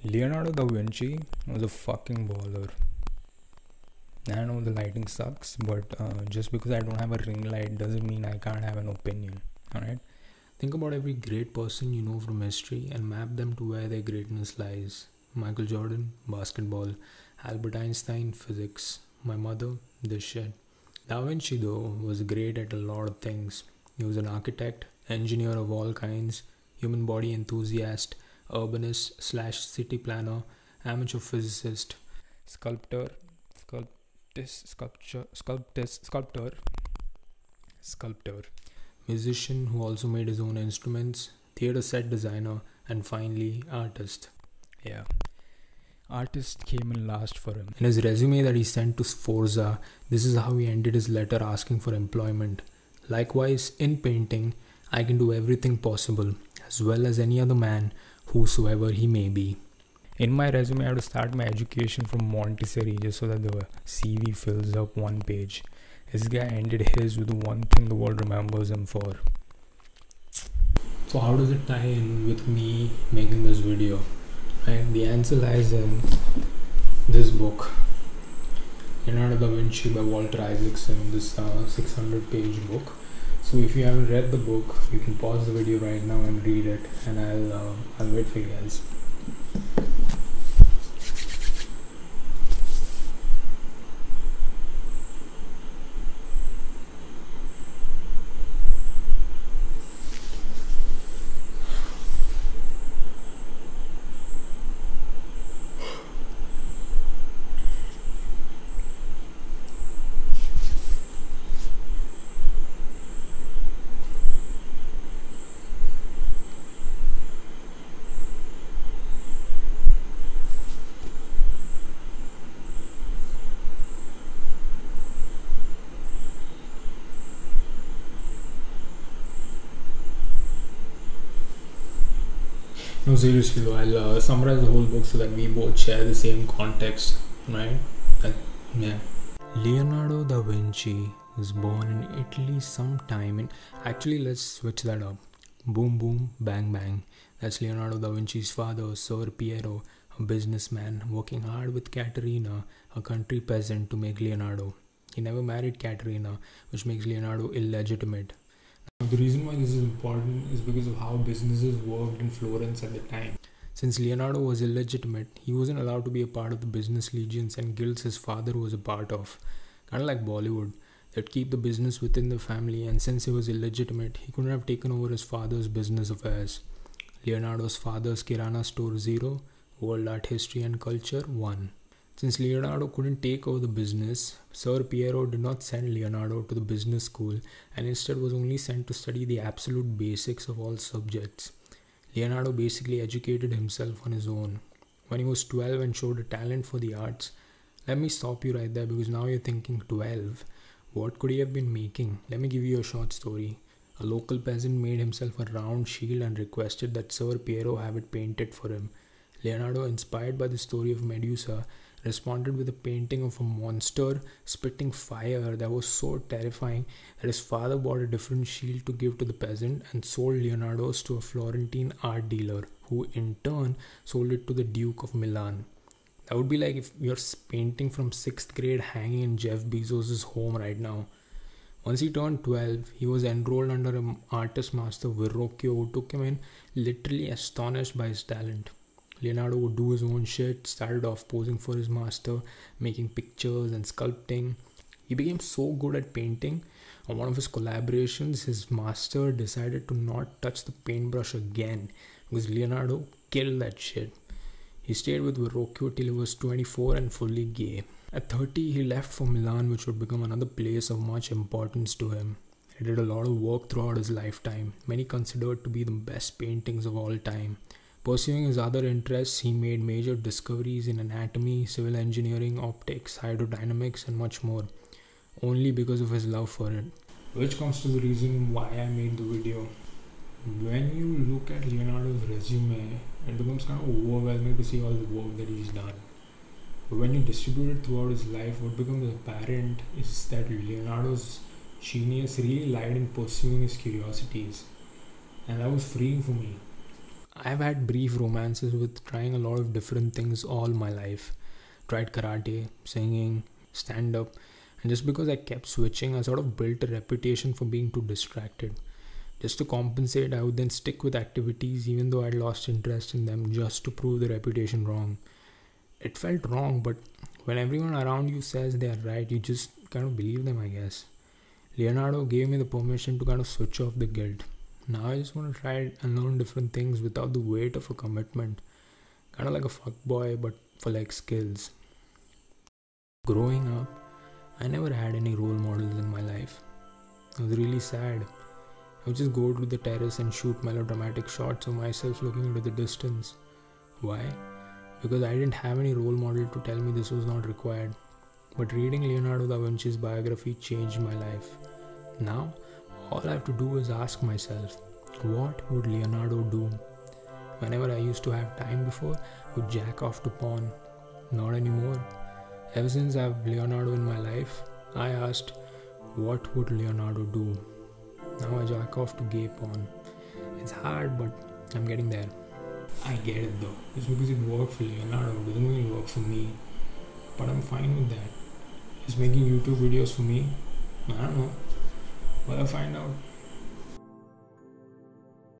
Leonardo da Vinci was a fucking baller. I know the lighting sucks, but just because I don't have a ring light doesn't mean I can't have an opinion. Alright? Think about every great person you know from history and map them to where their greatness lies. Michael Jordan, basketball. Albert Einstein, physics. My mother, this shit. Da Vinci, though, was great at a lot of things. He was an architect, engineer of all kinds, human body enthusiast, urbanist slash city planner, amateur physicist, sculptor, sculptor, musician who also made his own instruments, theatre set designer, and finally, artist. Yeah. Artist came in last for him. In his resume that he sent to Sforza, this is how he ended his letter asking for employment. Likewise, in painting, I can do everything possible, as well as any other man, whosoever he may be. In my resume, I have to start my education from Montessori just so that the CV fills up one page. This guy ended his with the one thing the world remembers him for. So how does it tie in with me making this video? Right? The answer lies in this book, Leonardo da Vinci by Walter Isaacson, this 600-page book. So if you haven't read the book, you can pause the video right now and read it, and I'll wait for you guys. No, seriously though, I'll summarize the whole book so that we both share the same context, right? Yeah. Leonardo da Vinci was born in Italy sometime in... Actually, let's switch that up. Boom, boom, bang, bang. That's Leonardo da Vinci's father, Sir Piero, a businessman working hard with Caterina, a country peasant, to make Leonardo. He never married Caterina, which makes Leonardo illegitimate. The reason why this is important is because of how businesses worked in Florence at the time. Since Leonardo was illegitimate, he wasn't allowed to be a part of the business legions and guilds his father was a part of. Kind of like Bollywood, they'd keep the business within the family, and since he was illegitimate, he couldn't have taken over his father's business affairs. Leonardo's father's Kirana store 0, World Art History and Culture 1. Since Leonardo couldn't take over the business, Sir Piero did not send Leonardo to the business school and instead was only sent to study the absolute basics of all subjects. Leonardo basically educated himself on his own. When he was 12 and showed a talent for the arts, let me stop you right there because now you're thinking 12. What could he have been making? Let me give you a short story. A local peasant made himself a round shield and requested that Sir Piero have it painted for him. Leonardo, inspired by the story of Medusa, responded with a painting of a monster spitting fire that was so terrifying that his father bought a different shield to give to the peasant and sold Leonardo's to a Florentine art dealer, who in turn sold it to the Duke of Milan. That would be like if your painting from 6th grade hanging in Jeff Bezos' home right now. Once he turned 12, he was enrolled under an artist master, Verrocchio, who took him in, literally astonished by his talent. Leonardo would do his own shit, started off posing for his master, making pictures and sculpting. He became so good at painting, on one of his collaborations, his master decided to not touch the paintbrush again because Leonardo killed that shit. He stayed with Verrocchio till he was 24 and fully gay. At 30, he left for Milan, which would become another place of much importance to him. He did a lot of work throughout his lifetime, many considered to be the best paintings of all time. Pursuing his other interests, he made major discoveries in anatomy, civil engineering, optics, hydrodynamics, and much more, only because of his love for it. Which comes to the reason why I made the video. When you look at Leonardo's resume, it becomes kind of overwhelming to see all the work that he's done. But when you distribute it throughout his life, what becomes apparent is that Leonardo's genius really lied in pursuing his curiosities. And that was freeing for me. I've had brief romances with trying a lot of different things all my life. Tried karate, singing, stand up, and just because I kept switching, I sort of built a reputation for being too distracted. Just to compensate, I would then stick with activities even though I'd lost interest in them just to prove the reputation wrong. It felt wrong, but when everyone around you says they are right, you just kind of believe them, I guess. Leonardo gave me the permission to kind of switch off the guilt. Now I just want to try and learn different things without the weight of a commitment. Kind of like a fuckboy, but for like skills. Growing up, I never had any role models in my life. It was really sad. I would just go to the terrace and shoot melodramatic shots of myself looking into the distance. Why? Because I didn't have any role model to tell me this was not required. But reading Leonardo da Vinci's biography changed my life. Now, all I have to do is ask myself, what would Leonardo do? Whenever I used to have time before, I would jack off to porn. Not anymore. Ever since I have Leonardo in my life, I asked, what would Leonardo do? Now I jack off to gay porn. It's hard, but I'm getting there. I get it though. Just because it worked for Leonardo doesn't mean it works for me. But I'm fine with that. Is making YouTube videos for me? I don't know. Well, I'll find out.